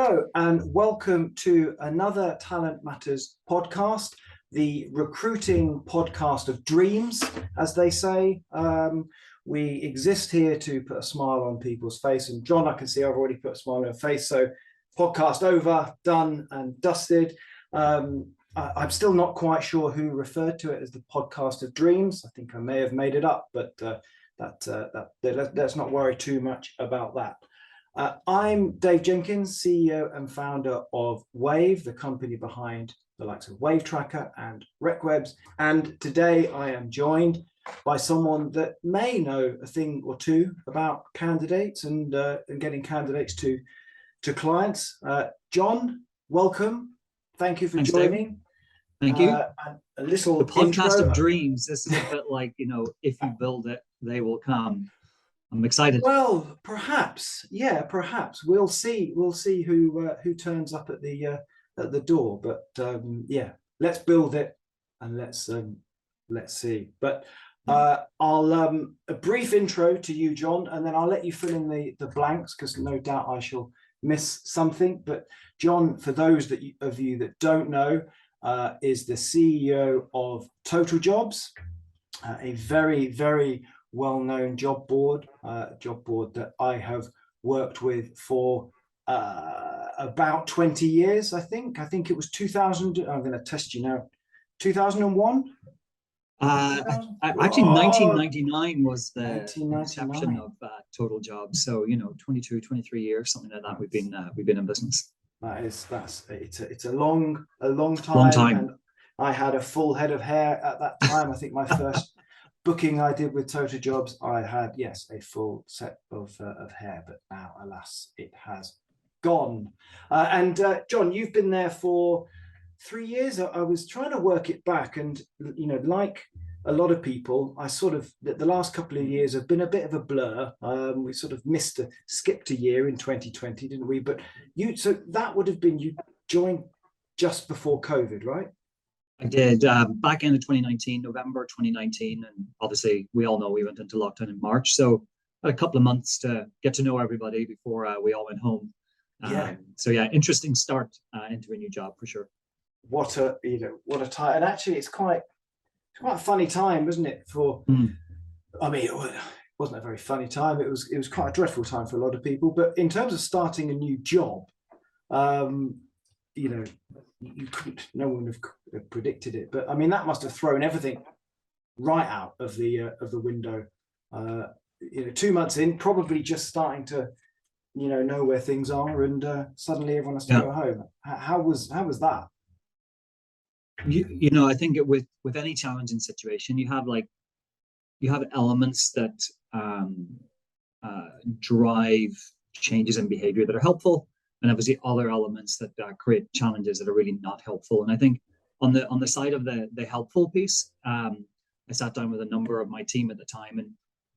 Hello and welcome to another Talent Matters podcast, the recruiting podcast of dreams, as they say. We exist here to put a smile on people's face. And John, I can see I've already put a smile on your face. So podcast over, done and dusted. I'm still not quite sure who referred to it as the podcast of dreams. I think I may have made it up, but let's not worry too much about that. I'm Dave Jenkins, CEO and founder of Wave, the company behind the likes of Wave Tracker and RecWebs. And today I am joined by someone that may know a thing or two about candidates and getting candidates to clients. Jon, welcome. Thank you for joining. Thank you. A little the podcast intro. of dreams. This is a bit like, if you build it, they will come. I'm excited. Well, perhaps, yeah, perhaps we'll see. We'll see who turns up at the door. But yeah, let's build it and let's see. But I'll a brief intro to you, Jon, and then I'll let you fill in the blanks because no doubt I shall miss something. But Jon, for those of you that don't know, is the CEO of Totaljobs, a very, very well-known job board that I have worked with for about 20 years. I think it was 2000. I'm going to test you now. 2001. Actually, 1999 was the inception of Totaljobs. So 22, 23 years, something like that. We've been in business. It's a long time. Long time. And I had a full head of hair at that time. I think my first booking I did with Totaljobs, I had, yes, a full set of hair, but now, alas, it has gone. And Jon, you've been there for 3 years. I was trying to work it back, and like a lot of people, I sort of the last couple of years have been a bit of a blur. We sort of skipped a year in 2020, didn't we? But so that would have been, you joined just before COVID, right? I did back end of 2019, November 2019, and obviously we all know we went into lockdown in March. So had a couple of months to get to know everybody before we all went home. So yeah, interesting start into a new job for sure. What a time! And actually, it's quite a funny time, wasn't it? I mean, it wasn't a very funny time. It was quite a dreadful time for a lot of people. But in terms of starting a new job, you couldn't. No one would have predicted it. But I mean, that must have thrown everything right out of the window. 2 months in, probably just starting to know where things are, and suddenly everyone has to go home. How was that? I think with any challenging situation, you have elements that drive changes in behavior that are helpful, and obviously other elements that create challenges that are really not helpful. And I think on the side of the helpful piece, I sat down with a number of my team at the time, and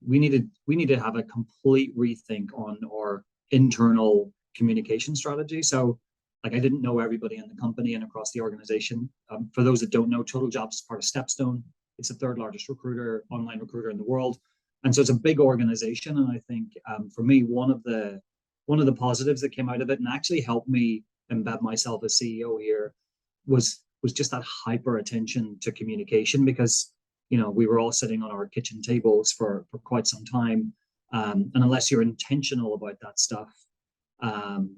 we needed to have a complete rethink on our internal communication strategy. So I didn't know everybody in the company and across the organization. For those that don't know, Totaljobs is part of Stepstone. It's the third largest online recruiter in the world. And so it's a big organization. And I think for me, one of the positives that came out of it and actually helped me embed myself as CEO here was just that hyper attention to communication, because we were all sitting on our kitchen tables for quite some time. And unless you're intentional about that stuff,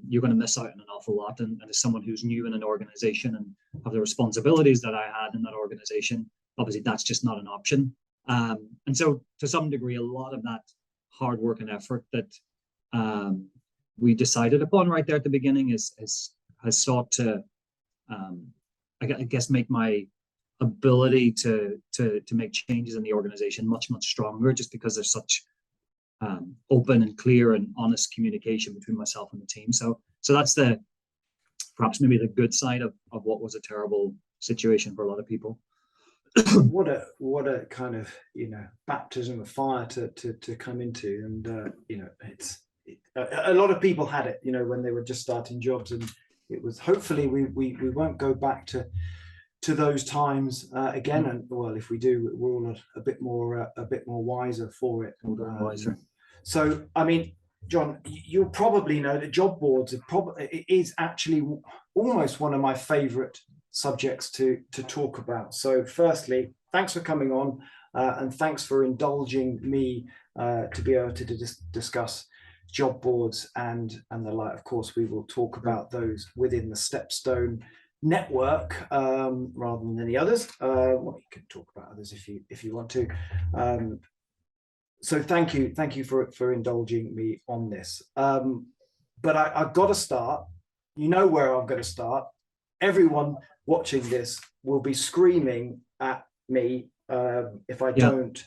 you're going to miss out on an awful lot. And as someone who's new in an organization and have the responsibilities that I had in that organization, obviously that's just not an option. And so to some degree, a lot of that hard work and effort that we decided upon right there at the beginning has sought to, I guess, make my ability to make changes in the organization much, much stronger, just because there's such open and clear and honest communication between myself and the team. So that's perhaps maybe the good side of what was a terrible situation for a lot of people. What a kind of baptism of fire to come into, and a lot of people had it when they were just starting jobs, and it was, hopefully we won't go back to those times again. And well, if we do, we're all a bit more wiser for it. Wiser. So I mean, Jon, you'll probably know that job boards is actually almost one of my favorite subjects to talk about. So firstly, thanks for coming on, and thanks for indulging me to be able to discuss job boards and the like. Of course, we will talk about those within the Stepstone network rather than any others. Well, you can talk about others if you want to. So thank you for indulging me on this. But I've got to start. You know where I'm going to start. Everyone watching this will be screaming at me if I don't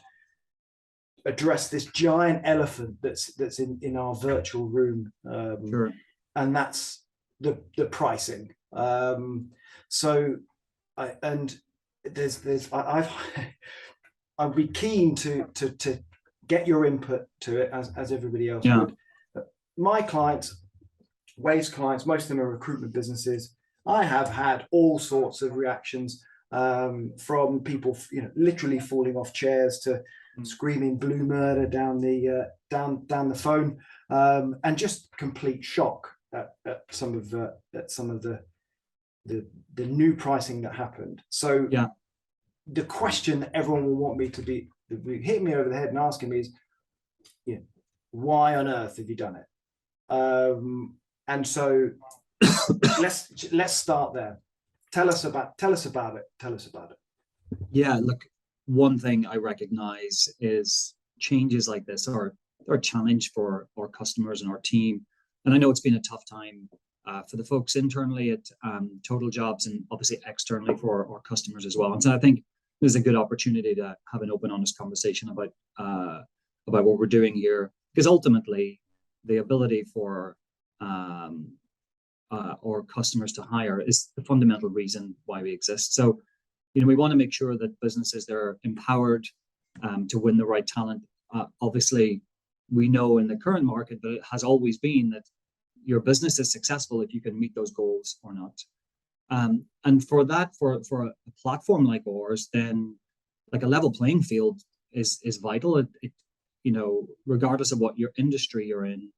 address this giant elephant that's in our virtual room, Sure. and that's the pricing. So I'd be keen to get your input to it as everybody else would. My clients, Wave's clients, most of them are recruitment businesses. I have had all sorts of reactions from people, literally falling off chairs to screaming blue murder down the phone, and just complete shock at some of the new pricing that happened. So the question that everyone will want me to be hitting me over the head and asking me is, why on earth have you done it? And so let's start there. Tell us about it. Yeah, look, one thing I recognize is changes like this are a challenge for our customers and our team. And I know it's been a tough time for the folks internally at Totaljobs, and obviously externally for our customers as well. And so I think there's a good opportunity to have an open, honest conversation about what we're doing here, because ultimately the ability for our customers to hire is the fundamental reason why we exist. So, we want to make sure that businesses, they're empowered to win the right talent. Obviously, we know in the current market that it has always been that your business is successful if you can meet those goals or not. And for that, for a platform like ours, then like a level playing field is vital. It regardless of what your industry you're in,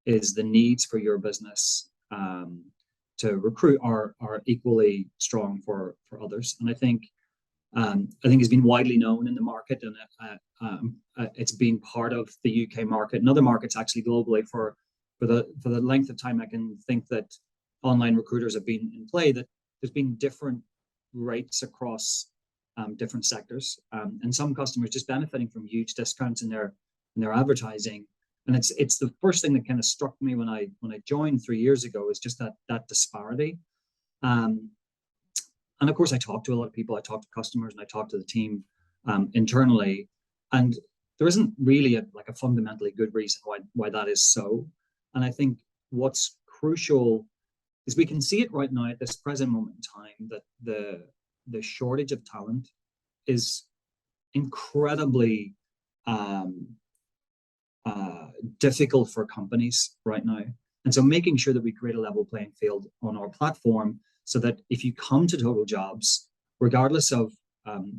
is the needs for your business to recruit are equally strong for others. And I think it's been widely known in the market, and it's been part of the UK market and other markets actually globally for the length of time I can think that online recruiters have been in play, that there's been different rates across different sectors, and some customers just benefiting from huge discounts in their advertising. And it's the first thing that kind of struck me when I joined 3 years ago, is just that disparity. And of course, I talked to a lot of people. I talked to customers, and I talked to the team internally, and there isn't really a fundamentally good reason why that is so. And I think what's crucial is we can see it right now at this present moment in time, that the shortage of talent is incredibly difficult for companies right now. And so making sure that we create a level playing field on our platform, so that if you come to Totaljobs, regardless of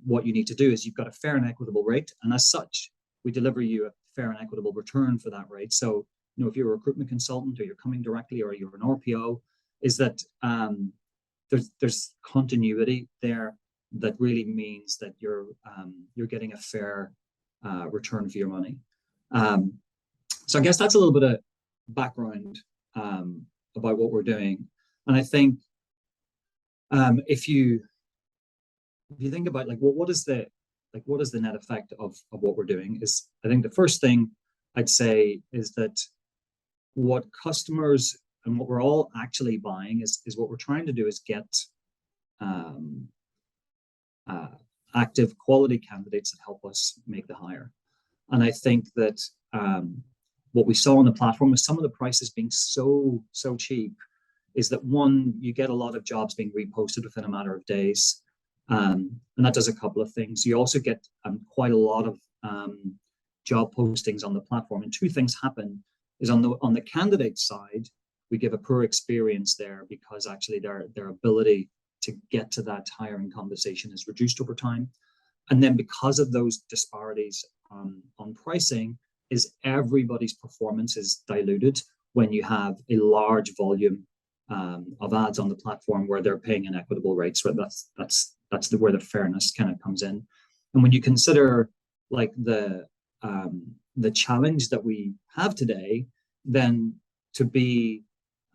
what you need to do, is you've got a fair and equitable rate. And as such, we deliver you a fair and equitable return for that rate. So, if you're a recruitment consultant, or you're coming directly, or you're an RPO, is that there's continuity there that really means that you're getting a fair return for your money. So I guess that's a little bit of background about what we're doing. And I think if you think about what is the net effect of what we're doing, is I think the first thing I'd say is that what customers and what we're all actually buying is what we're trying to do is get active quality candidates that help us make the hire. And I think that what we saw on the platform with some of the prices being so cheap is that, one, you get a lot of jobs being reposted within a matter of days, and that does a couple of things. You also get quite a lot of job postings on the platform, and two things happen. Is on the candidate side, we give a poor experience there, because actually their ability to get to that hiring conversation is reduced over time. And then because of those disparities on pricing, is everybody's performance is diluted when you have a large volume of ads on the platform where they're paying inequitable rates. Right? That's where the fairness kind of comes in. And when you consider like the challenge that we have today, then to be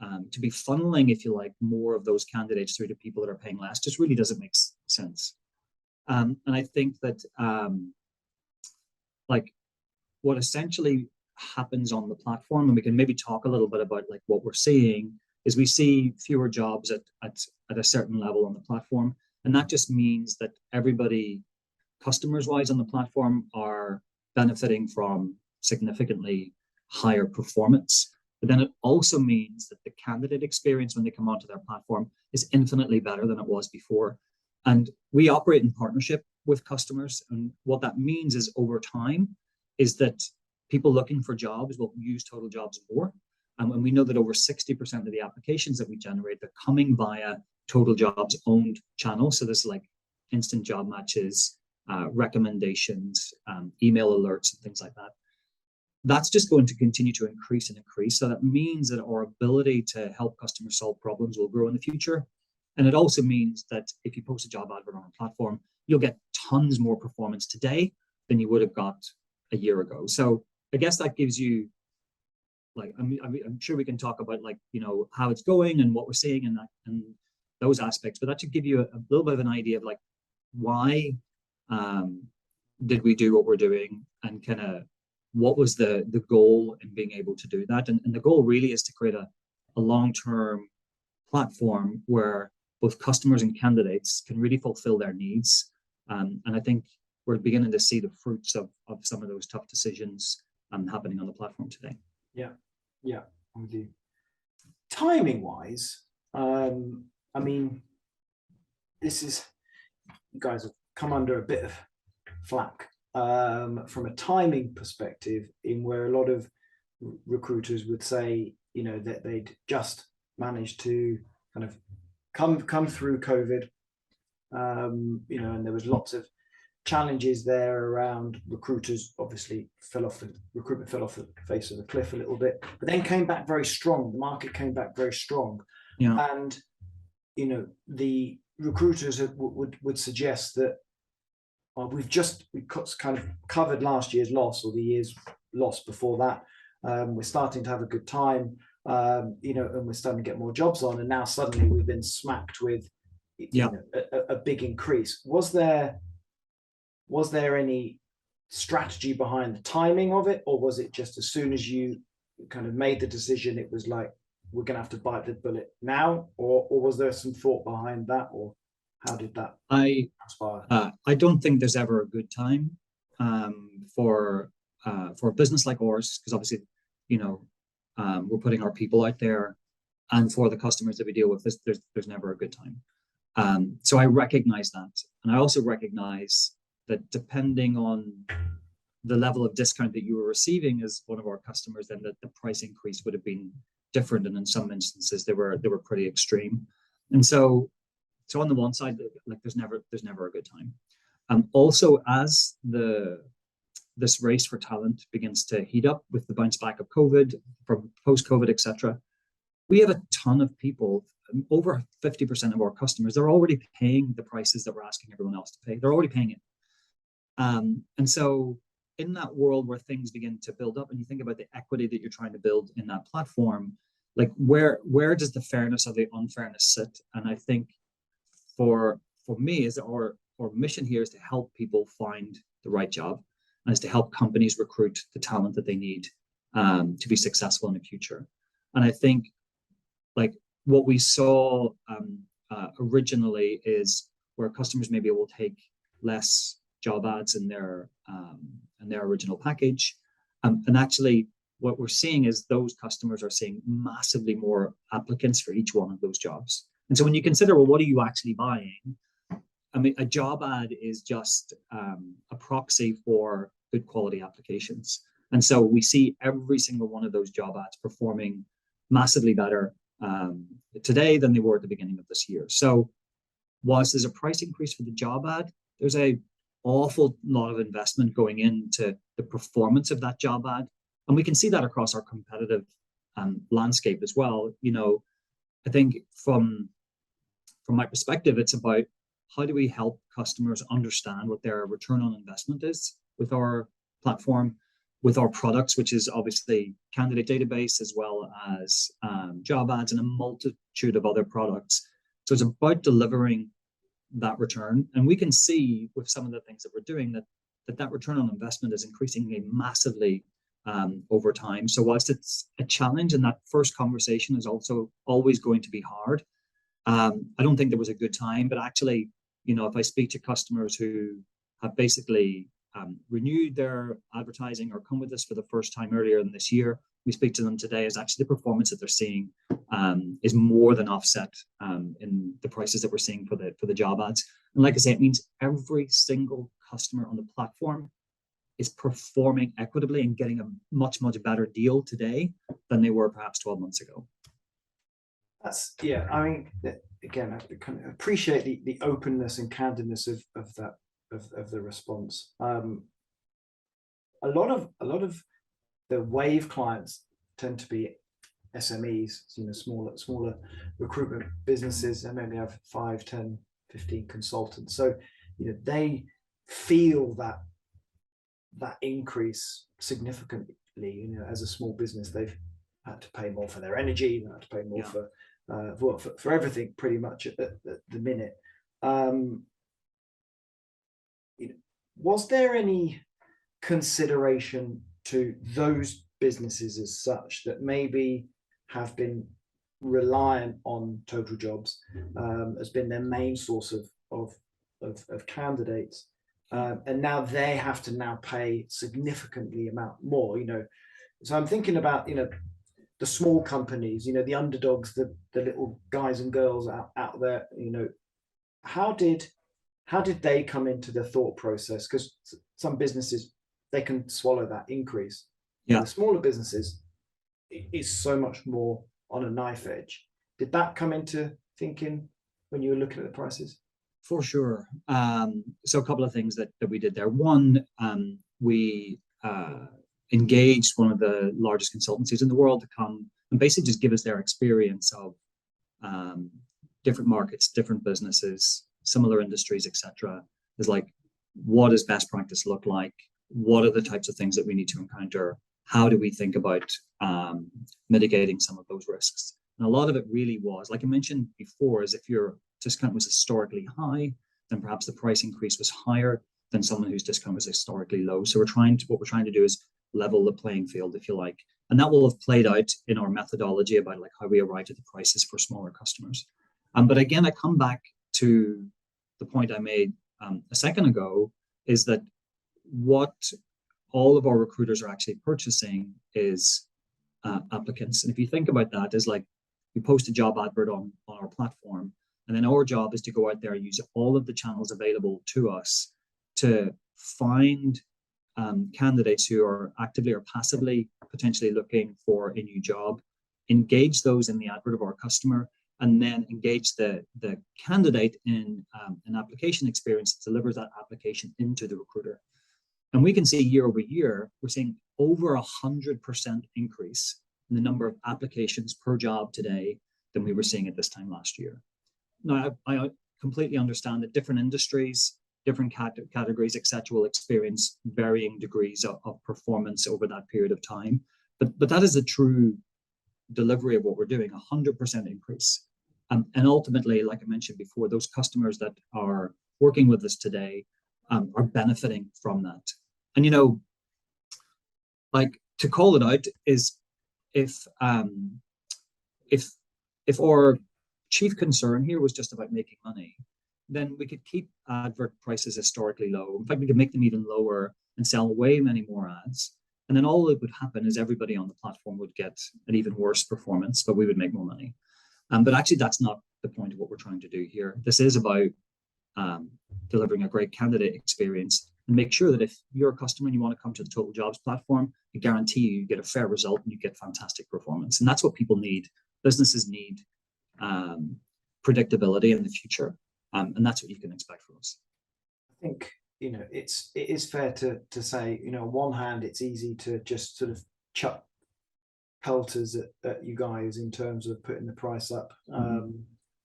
funneling, if you like, more of those candidates through to people that are paying less just really doesn't make sense. And I think that like what essentially happens on the platform, and we can maybe talk a little bit about like what we're seeing, is we see fewer jobs at a certain level on the platform. And that just means that everybody, customers wise on the platform, are benefiting from significantly higher performance. But then it also means that the candidate experience when they come onto their platform is infinitely better than it was before. And we operate in partnership with customers. And what that means is over time is that people looking for jobs will use Totaljobs more. And we know that over 60% of the applications that we generate, they're coming via Totaljobs owned channels. So this is like instant job matches, recommendations, email alerts, and things like that. That's just going to continue to increase and increase. So that means that our ability to help customers solve problems will grow in the future. And it also means that if you post a job advert on a platform, you'll get tons more performance today than you would have got a year ago. So I guess that gives you, like, I'm sure we can talk about like, you know, how it's going and what we're seeing and those aspects, but that should give you a little bit of an idea of like, why did we do what we're doing, and kind of what was the goal in being able to do that. And the goal really is to create a long-term platform where both customers and candidates can really fulfill their needs. And I think we're beginning to see the fruits of some of those tough decisions happening on the platform today. Yeah, I'm with you. Timing wise, I mean, this is, you guys have come under a bit of flack from a timing perspective, in where a lot of recruiters would say, you know, that they'd just managed to kind of come through COVID, you know, and there was lots of challenges there around recruiters. Obviously recruitment fell off the face of the cliff a little bit, but then came back very strong. The market came back very strong. Yeah. And, you know, the recruiters would suggest that we kind of covered last year's loss, or the year's loss before that. We're starting to have a good time, you know, and we're starting to get more jobs on. And now suddenly we've been smacked with, you know, a big increase. Was there any strategy behind the timing of it, or was it just as soon as you kind of made the decision, it was like, we're going to have to bite the bullet now, or was there some thought behind that, or how did that transpire? I don't think there's ever a good time for a business like ours, because obviously, you know, we're putting our people out there, and for the customers that we deal with, there's never a good time. So I recognize that, and I also recognize that depending on the level of discount that you were receiving as one of our customers, then the price increase would have been different, and in some instances they were pretty extreme. And so on the one side, like there's never a good time. Also, as this race for talent begins to heat up with the bounce back of COVID, from post-COVID, etc., we have a ton of people. Over 50% of our customers, they're already paying the prices that we're asking everyone else to pay. They're already paying it. And so in that world where things begin to build up, and you think about the equity that you're trying to build in that platform, like where does the fairness or the unfairness sit? And I think for me, is our mission here is to help people find the right job, and is to help companies recruit the talent that they need to be successful in the future. And I think like what we saw originally is where customers maybe will take less job ads in their original package, and actually what we're seeing is those customers are seeing massively more applicants for each one of those jobs. And so when you consider, well, what are you actually buying? I mean, a job ad is just a proxy for good quality applications. And so we see every single one of those job ads performing massively better today than they were at the beginning of this year. So whilst there's a price increase for the job ad, there's a awful lot of investment going into the performance of that job ad. And we can see that across our competitive landscape as well. I think from my perspective, it's about how do we help customers understand what their return on investment is with our platform, with our products, which is obviously candidate database, as well as job ads and a multitude of other products. So it's about delivering that return. And we can see with some of the things that we're doing that return on investment is increasingly massively over time. So whilst it's a challenge and that first conversation is also always going to be hard, I don't think there was a good time, but actually, if I speak to customers who have basically renewed their advertising or come with us for the first time earlier in this year, we speak to them today, is actually the performance that they're seeing is more than offset in the prices that we're seeing for the job ads. And like I say, it means every single customer on the platform is performing equitably and getting a much, much better deal today than they were perhaps 12 months ago. I mean, again, I kind of appreciate the openness and candidness of the response. A lot of the Wave clients tend to be SMEs, smaller recruitment businesses, and maybe have 5, 10, 15 consultants. So, they feel that increase significantly. As a small business, they've had to pay more for their energy, they had to pay more for everything pretty much at the minute. Was there any consideration to those businesses as such that maybe have been reliant on Totaljobs as been their main source of candidates, and now they have to pay significantly amount more? So I'm thinking about the small companies, the underdogs, the little guys and girls out there. How did they come into the thought process? Because some businesses, they can swallow that increase. Yeah. The smaller businesses, it is so much more on a knife edge. Did that come into thinking when you were looking at the prices? For sure. So a couple of things that we did there. One, we engaged one of the largest consultancies in the world to come and basically just give us their experience of different markets, different businesses, similar industries, etc. Is like, what does best practice look like? What are the types of things that we need to encounter? How do we think about mitigating some of those risks? And a lot of it really was, like I mentioned before, is if your discount was historically high, then perhaps the price increase was higher than someone whose discount was historically low. So what we're trying to do is level the playing field, if you like. And that will have played out in our methodology about like how we arrived at the prices for smaller customers. But again, I come back to the point I made a second ago, is that what all of our recruiters are actually purchasing is applicants. And if you think about that, is like we post a job advert on our platform, and then our job is to go out there and use all of the channels available to us to find candidates who are actively or passively potentially looking for a new job, engage those in the advert of our customer, and then engage the candidate in an application experience that delivers that application into the recruiter. And we can see year over year, we're seeing over 100% increase in the number of applications per job today than we were seeing at this time last year. Now, I completely understand that different industries, different categories, etc., will experience varying degrees of performance over that period of time. But that is a true delivery of what we're doing, 100% increase. And ultimately, like I mentioned before, those customers that are working with us today are benefiting from that. And, like, to call it out is if our chief concern here was just about making money, then we could keep advert prices historically low. In fact, we could make them even lower and sell way many more ads. And then all that would happen is everybody on the platform would get an even worse performance, but we would make more money. But actually, that's not the point of what we're trying to do here. This is about delivering a great candidate experience, and make sure that if you're a customer and you want to come to the Totaljobs platform, I guarantee you get a fair result and you get fantastic performance. And that's what people need. Businesses need predictability in the future. And that's what you can expect from us. I think, it is fair to say, on one hand, it's easy to just sort of chuck pelters at you guys in terms of putting the price up.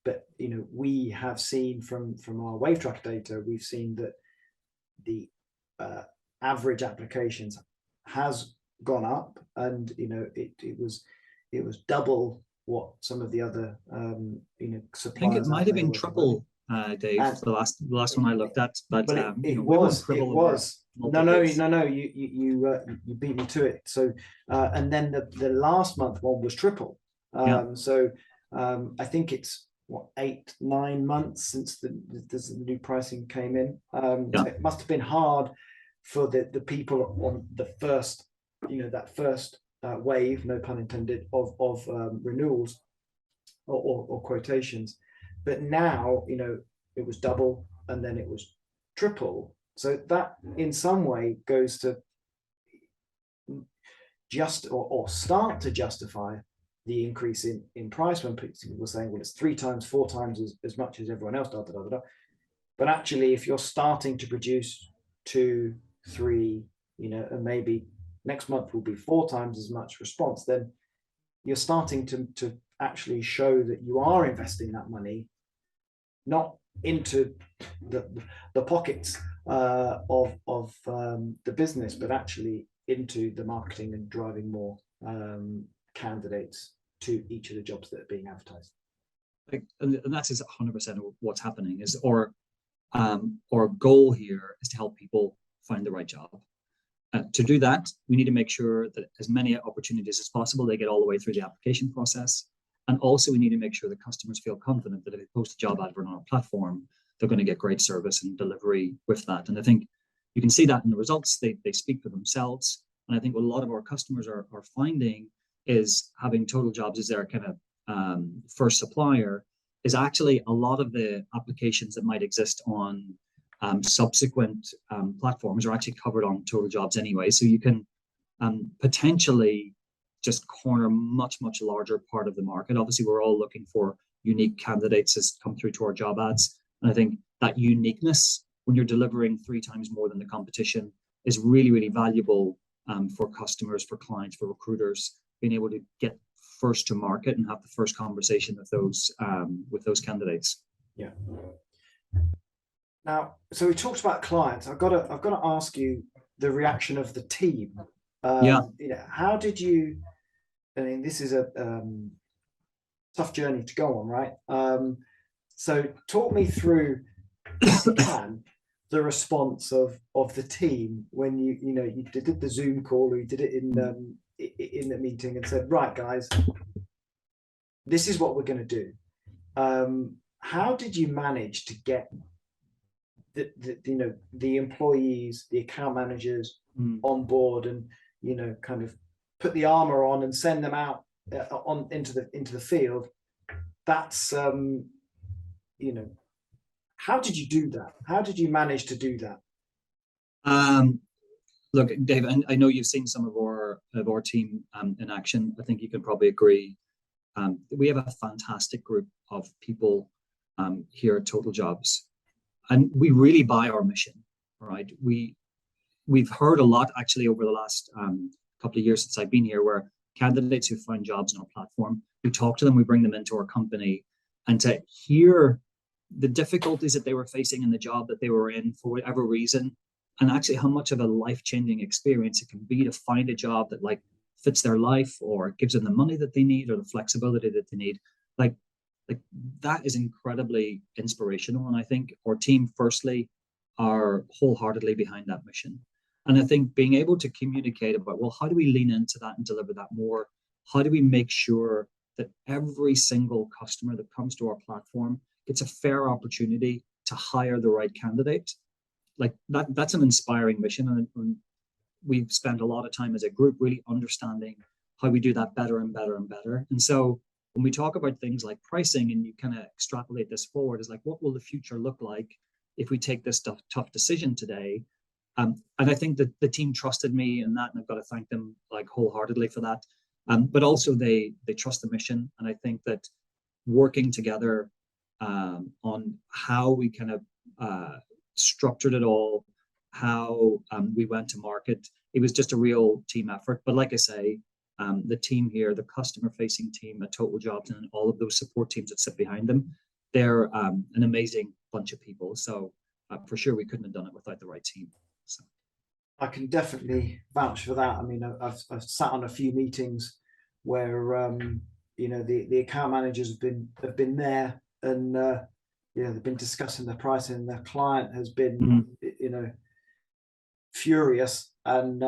But we have seen from our Wave Tracker data, we've seen that the average applications has gone up, and it was double what some of the other suppliers. I think it might have been triple, Dave, and the last one I looked at, but it was. No, you beat me to it. So and then the last month one was triple. So I think it's 8-9 months since the new pricing came in. So it must have been hard for the people on the first, that first wave, no pun intended, of renewals or quotations. But now, it was double and then it was triple. So that in some way goes to or start to justify the increase in price, when people were saying, well, it's 3 times, 4 times as much as everyone else. But actually, if you're starting to produce 2, 3, and maybe next month will be 4 times as much response, then you're starting to actually show that you are investing that money not into the pockets of the business, but actually into the marketing and driving more candidates to each of the jobs that are being advertised. And that is 100% what's happening. Is our goal here is to help people find the right job. To do that, we need to make sure that as many opportunities as possible, they get all the way through the application process. And also we need to make sure that customers feel confident that if they post a job advert on our platform, they're going to get great service and delivery with that. And I think you can see that in the results. They speak for themselves. And I think what a lot of our customers are finding is having Totaljobs as their kind of first supplier is actually a lot of the applications that might exist on subsequent platforms are actually covered on Totaljobs anyway. So you can potentially just corner much larger part of the market. Obviously, we're all looking for unique candidates as come through to our job ads. And I think that uniqueness, when you're delivering 3 times more than the competition, is really valuable for customers, for clients, for recruiters, being able to get first to market and have the first conversation with those candidates. Yeah. Now, so we talked about clients. I've got to ask you the reaction of the team. How did you? I mean, this is a tough journey to go on, right? So talk me through, if you can, the response of the team when you did the Zoom call, or you did it in the meeting and said, right, guys, this is what we're going to do. How did you manage to get the employees, the account managers on board, and kind of put the armor on and send them out into the field? That's how did you do that? How did you manage to do that? Look, Dave, I know you've seen some of our team in action. I think you can probably agree. We have a fantastic group of people here at Totaljobs, and we really buy our mission. Right? We've heard a lot actually over the last couple of years since I've been here, where candidates who find jobs on our platform, we talk to them, we bring them into our company, and to hear the difficulties that they were facing in the job that they were in for whatever reason, and actually how much of a life-changing experience it can be to find a job that like fits their life, or gives them the money that they need, or the flexibility that they need. Like that is incredibly inspirational. And I think our team firstly are wholeheartedly behind that mission. And I think being able to communicate about, well, how do we lean into that and deliver that more? How do we make sure that every single customer that comes to our platform gets a fair opportunity to hire the right candidate? Like that's an inspiring mission. And we've spent a lot of time as a group really understanding how we do that better and better and better. And so when we talk about things like pricing, and you kind of extrapolate this forward, is like, what will the future look like if we take this tough decision today? And I think that the team trusted me in that, and I've got to thank them like wholeheartedly for that. But also they trust the mission. And I think that working together on how we kind of structured it all, how we went to market. It was just a real team effort. But like I say, the team here, the customer-facing team at Totaljobs, and all of those support teams that sit behind them, they're an amazing bunch of people. So for sure, we couldn't have done it without the right team. So I can definitely vouch for that. I mean, I've sat on a few meetings where the account managers have been there, and they've been discussing the pricing, and the client has been furious, and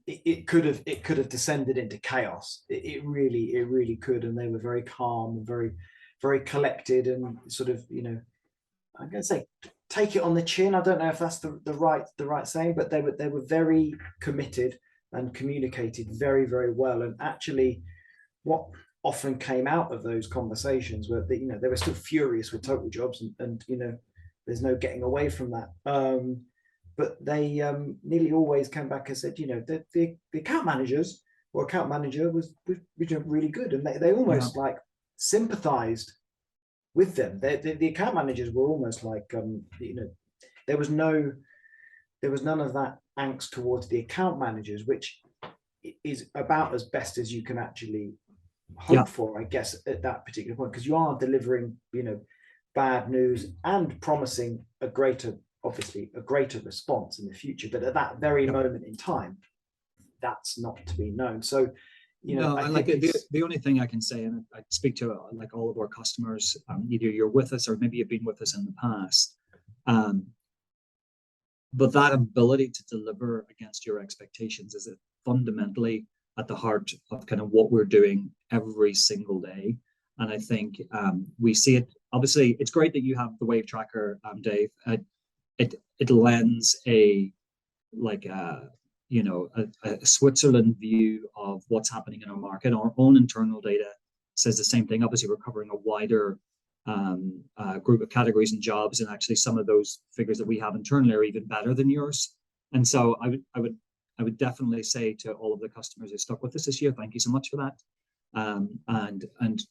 it could have descended into chaos. It really could, and they were very calm and very, very collected, and sort of, I'm going to say, take it on the chin. I don't know if that's the right saying, but they were very committed and communicated very, very well. And actually, what often came out of those conversations were that they were still furious with Totaljobs, and there's no getting away from that. But they nearly always came back and said, the account managers or account manager was really good, and they almost like sympathized with them. The account managers were almost like there was none of that angst towards the account managers, which is about as best as you can actually hope for, I guess, at that particular point, because you are delivering bad news and promising a greater response in the future, but at that very moment in time, that's not to be known. So the only thing I can say, and I speak to like all of our customers, either you're with us or maybe you've been with us in the past, but that ability to deliver against your expectations is fundamentally at the heart of kind of what we're doing every single day. And I think we see it. Obviously, it's great that you have the Wave tracker, Dave. It lends a Switzerland view of what's happening in our market. Our own internal data says the same thing. Obviously, we're covering a wider group of categories and jobs, and actually some of those figures that we have internally are even better than yours. And so I would definitely say to all of the customers who stuck with us this year, thank you so much for that. And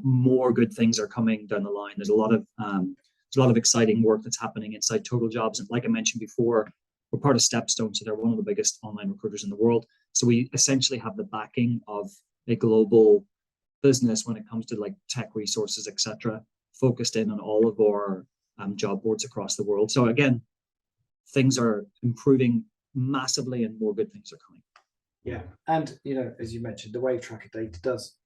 more good things are coming down the line. There's a lot of exciting work that's happening inside Totaljobs, and like I mentioned before, we're part of Stepstone, so they're one of the biggest online recruiters in the world. So we essentially have the backing of a global business when it comes to like tech resources, etc., focused in on all of our job boards across the world. So again, things are improving massively, and more good things are coming. Yeah, and as you mentioned, the Wave tracker data does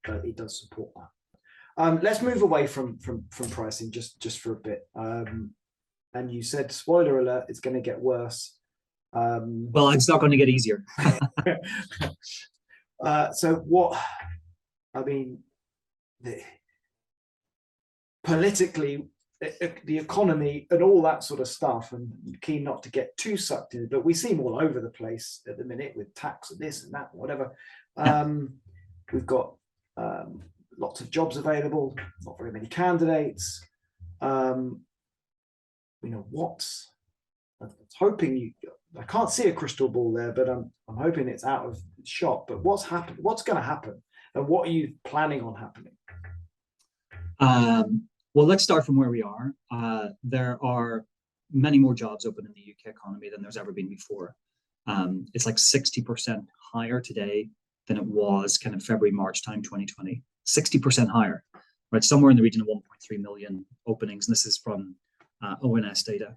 support that. Let's move away from pricing just for a bit. And you said, spoiler alert, it's going to get worse. Well, it's not going to get easier. So what? I mean, politically, the economy and all that sort of stuff, and keen not to get too sucked in, but we seem all over the place at the minute with tax and this and that, whatever. We've got lots of jobs available, not very many candidates. What's I was hoping I can't see a crystal ball there, but I'm hoping it's out of shot. But what's happened? What's going to happen, and what are you planning on happening? Well, let's start from where we are. There are many more jobs open in the UK economy than there's ever been before. It's like 60% higher today than it was kind of February, March time 2020. 60% higher, right? Somewhere in the region of 1.3 million openings. And this is from ONS data.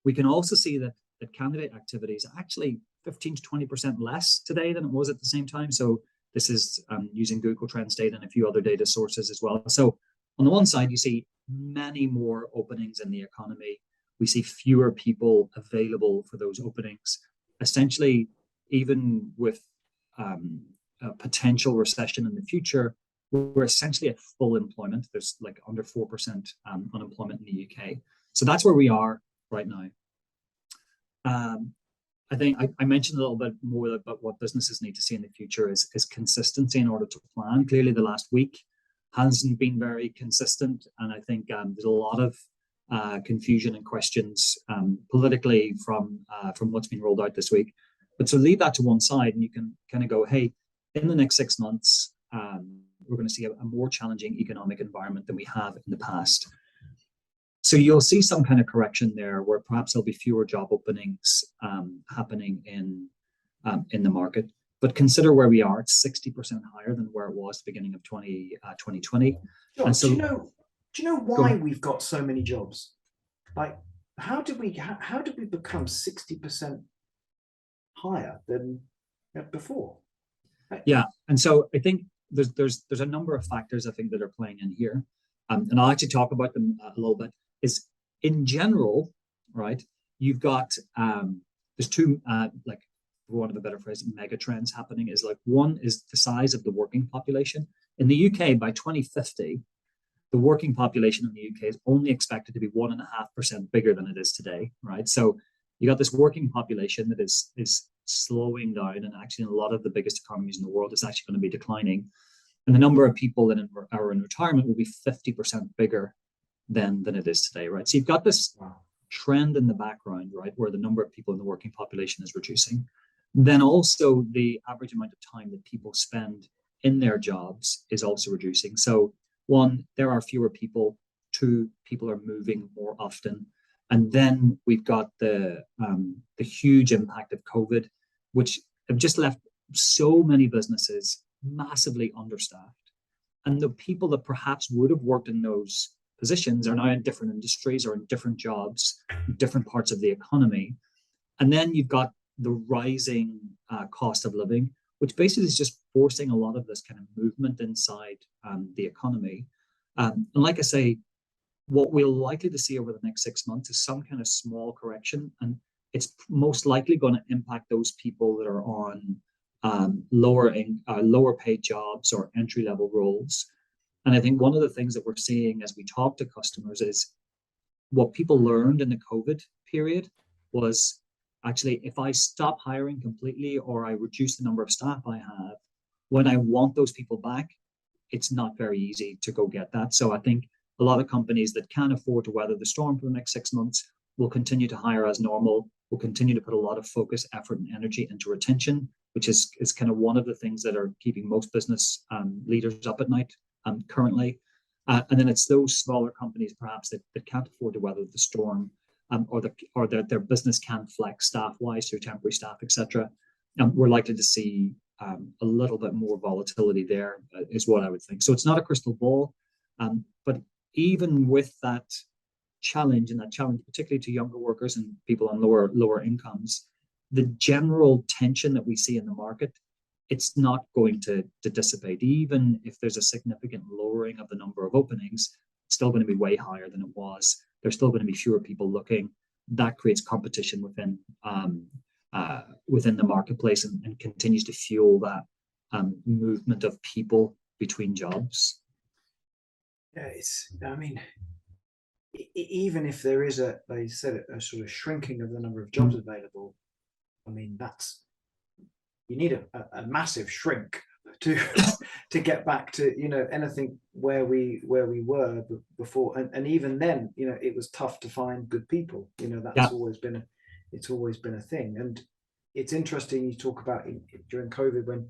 We can also see that candidate activity is actually 15 to 20% less today than it was at the same time. So this is using Google Trends data and a few other data sources as well. So on the one side, you see many more openings in the economy. We see fewer people available for those openings. Essentially, even with a potential recession in the future, we're essentially at full employment. There's like under 4% unemployment in the UK. So that's where we are right now. I think I mentioned a little bit more about what businesses need to see in the future is consistency in order to plan. Clearly, the last week hasn't been very consistent, and I think there's a lot of confusion and questions politically from what's been rolled out this week. But so leave that to one side, and you can kind of go, hey, in the next 6 months, we're going to see a more challenging economic environment than we have in the past. So you'll see some kind of correction there, where perhaps there'll be fewer job openings happening in the market. But consider where we are; it's 60% higher than where it was at the beginning of 2020. Jon, And so, do you know why we've got so many jobs? Like, how did we become 60% higher than before? yeah, and so I think there's a number of factors I think that are playing in here, and I'll actually talk about them a little bit. Is in general, right? You've got there's two like, for want of a better phrase, mega trends happening. Is like, one is the size of the working population in the UK. By 2050, the working population in the UK is only expected to be 1.5% bigger than it is today, right? So you got this working population that is slowing down, and actually in a lot of the biggest economies in the world is actually going to be declining. And the number of people that are in retirement will be 50% bigger than it is today, right? So you've got this trend in the background, right, where the number of people in the working population is reducing. Then also the average amount of time that people spend in their jobs is also reducing. So one, there are fewer people. Two, people are moving more often. And then we've got the huge impact of COVID, which have just left so many businesses massively understaffed. And the people that perhaps would have worked in those positions are now in different industries or in different jobs, different parts of the economy. And then you've got the rising cost of living, which basically is just forcing a lot of this kind of movement inside the economy. And like I say, what we're likely to see over the next 6 months is some kind of small correction, and it's most likely going to impact those people that are on lower paid jobs or entry level roles. And I think one of the things that we're seeing as we talk to customers is what people learned in the COVID period was, actually, if I stop hiring completely or I reduce the number of staff I have, when I want those people back, it's not very easy to go get that. So I think a lot of companies that can afford to weather the storm for the next 6 months will continue to hire as normal, will continue to put a lot of focus, effort, and energy into retention, which is kind of one of the things that are keeping most business leaders up at night currently. And then it's those smaller companies perhaps that can't afford to weather the storm, or their business can flex staff-wise through temporary staff, etc. We're likely to see a little bit more volatility there, is what I would think. So it's not a crystal ball, but even with that challenge, particularly to younger workers and people on lower incomes, the general tension that we see in the market, it's not going to dissipate. Even if there's a significant lowering of the number of openings, it's still going to be way higher than it was. There's still going to be fewer people looking. That creates competition within the marketplace and continues to fuel that movement of people between jobs. Yeah, even if there is like you said, a sort of shrinking of the number of jobs available, you need a massive shrink to get back to anything where we were before, and even then it was tough to find good people. That's always been a thing. And it's interesting you talk about during COVID, when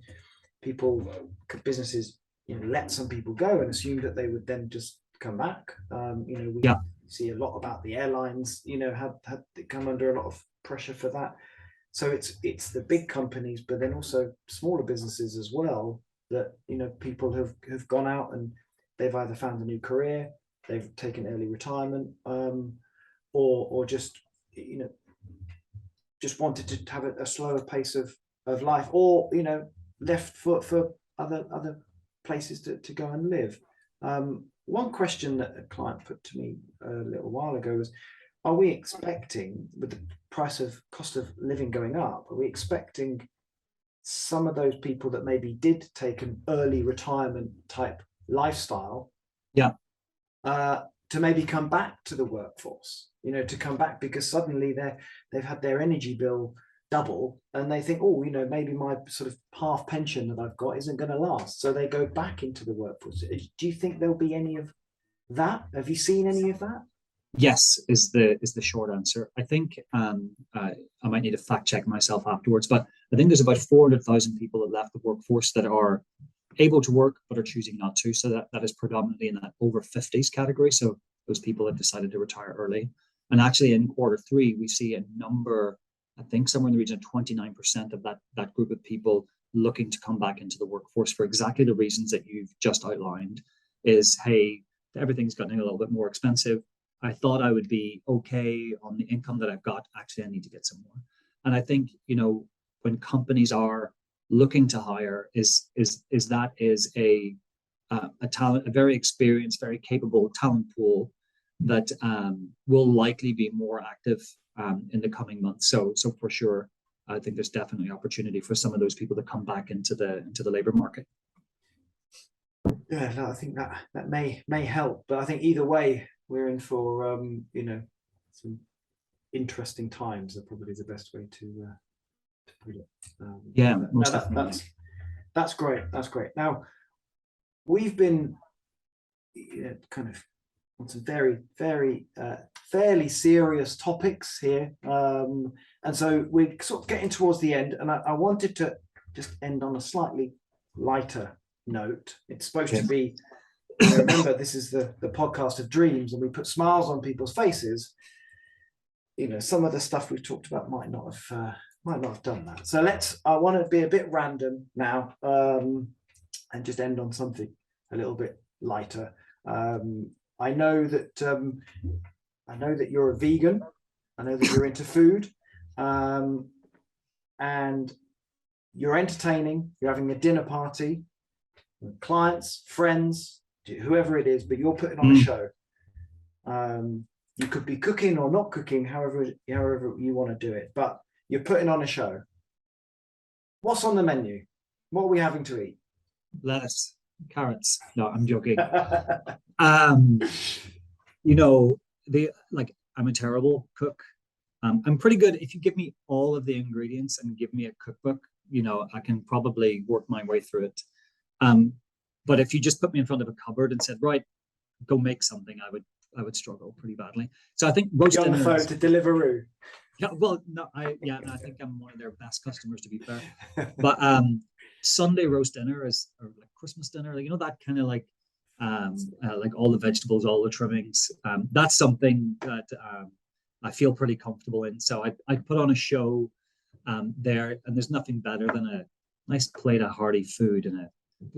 businesses let some people go and assumed that they would then just come back. We see a lot about the airlines had come under a lot of pressure for that. So it's the big companies, but then also smaller businesses as well, that people have gone out and they've either found a new career, they've taken early retirement, or just wanted to have a slower pace of life, or left for other places to go and live. One question that a client put to me a little while ago was, are we expecting, with the cost of living going up, are we expecting some of those people that maybe did take an early retirement type lifestyle to maybe come back to the workforce, to come back because suddenly they've had their energy bill double and they think, maybe my sort of half pension that I've got isn't going to last, so they go back into the workforce? Do you think there'll be any of that? Have you seen any of that? Yes, is the short answer. I think I might need to fact check myself afterwards, but I think there's about 400,000 people that left the workforce that are able to work but are choosing not to. So that is predominantly in that over 50s category. So those people have decided to retire early. And actually in Q3, we see a number, I think somewhere in the region of 29% of that group of people looking to come back into the workforce for exactly the reasons that you've just outlined. Is, hey, everything's getting a little bit more expensive. I thought I would be okay on the income that I've got. Actually, I need to get some more. And I think, when companies are looking to hire, is a talent, a very experienced, very capable talent pool that will likely be more active in the coming months. So for sure, I think there's definitely opportunity for some of those people to come back into the labor market. Yeah, no, I think that may help, but I think either way we're in for some interesting times. That probably is the best way to put it. Yeah, most definitely. That's great. That's great. Now we've been kind of on some very, very fairly serious topics here, and so we're sort of getting towards the end, and I wanted to just end on a slightly lighter note. It's supposed to be, remember, this is the podcast of dreams, and we put smiles on people's faces. Some of the stuff we've talked about might not have done that. So I want to be a bit random now, and just end on something a little bit lighter. I know that you're a vegan. I know that you're into food, and you're entertaining. You're having a dinner party with clients, friends, whoever it is, but you're putting on a show. You could be cooking or not cooking, however you want to do it, but you're putting on a show. What's on the menu? What are we having to eat? Lettuce, carrots. No, I'm joking. I'm a terrible cook. I'm pretty good. If you give me all of the ingredients and give me a cookbook, I can probably work my way through it. But if you just put me in front of a cupboard and said, right, go make something, I would struggle pretty badly. So I think roast dinner. You're on the phone to Deliveroo. Yeah, well, no, I think I'm one of their best customers, to be fair. But Sunday roast dinner or like Christmas dinner, that kind of like all the vegetables, all the trimmings. That's something that I feel pretty comfortable in. So I'd put on a show there, and there's nothing better than a nice plate of hearty food and a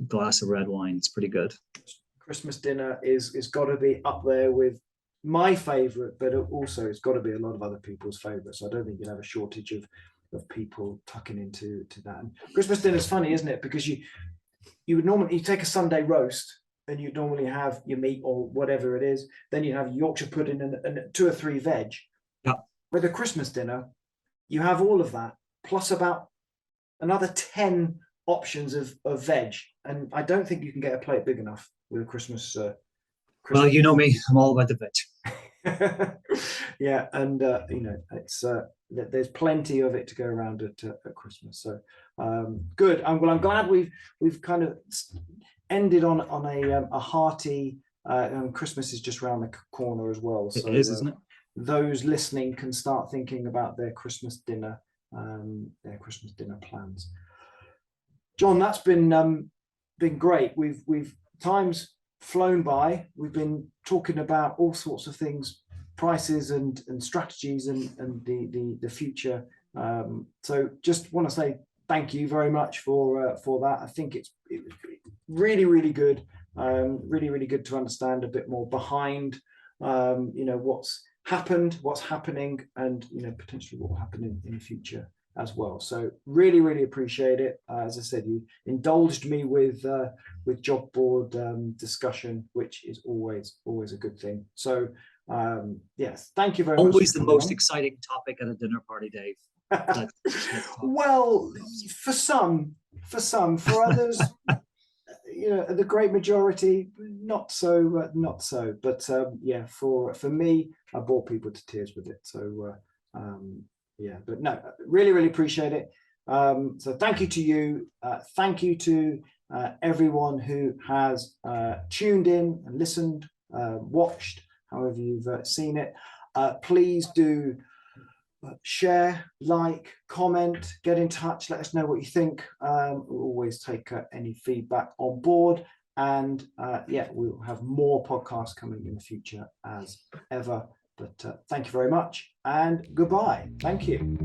glass of red wine. It's pretty good. Christmas dinner is got to be up there with my favorite, but also it's got to be a lot of other people's favorites. I don't think you'll have a shortage of people tucking into that. And Christmas dinner is funny, isn't it? Because you would normally take a Sunday roast, and you'd normally have your meat or whatever it is. Then you have Yorkshire pudding and 2 or 3 veg. Yeah. With a Christmas dinner, you have all of that plus about another 10 options of veg, and I don't think you can get a plate big enough with a Christmas. Well, you know me, I'm all about the veg. Yeah, and it's there's plenty of it to go around at Christmas. So good. I'm glad we've kind of ended on a hearty. And Christmas is just around the corner as well. So it is, isn't it? Those listening can start thinking about their Christmas dinner plans. John, that's been great. We've time's flown by. We've been talking about all sorts of things, prices and strategies and the future. So just want to say thank you very much for that. I think it was really, really good. Really good to understand a bit more behind what's happened, what's happening, and potentially what will happen in the future as well. So really appreciate it. As I said, you indulged me with job board discussion, which is always a good thing. So yes, thank you very much. Always the most exciting topic at a dinner party, Dave. Well, for some, for others, the great majority, not so. But yeah, for me, I bore people to tears with it. So yeah, but no, really appreciate it. So thank you to you. Thank you to everyone who has tuned in and listened, watched, however you've seen it. Please do share, like, comment, get in touch, let us know what you think. We'll always take any feedback on board. And yeah, we'll have more podcasts coming in the future as ever. But thank you very much and goodbye. Thank you.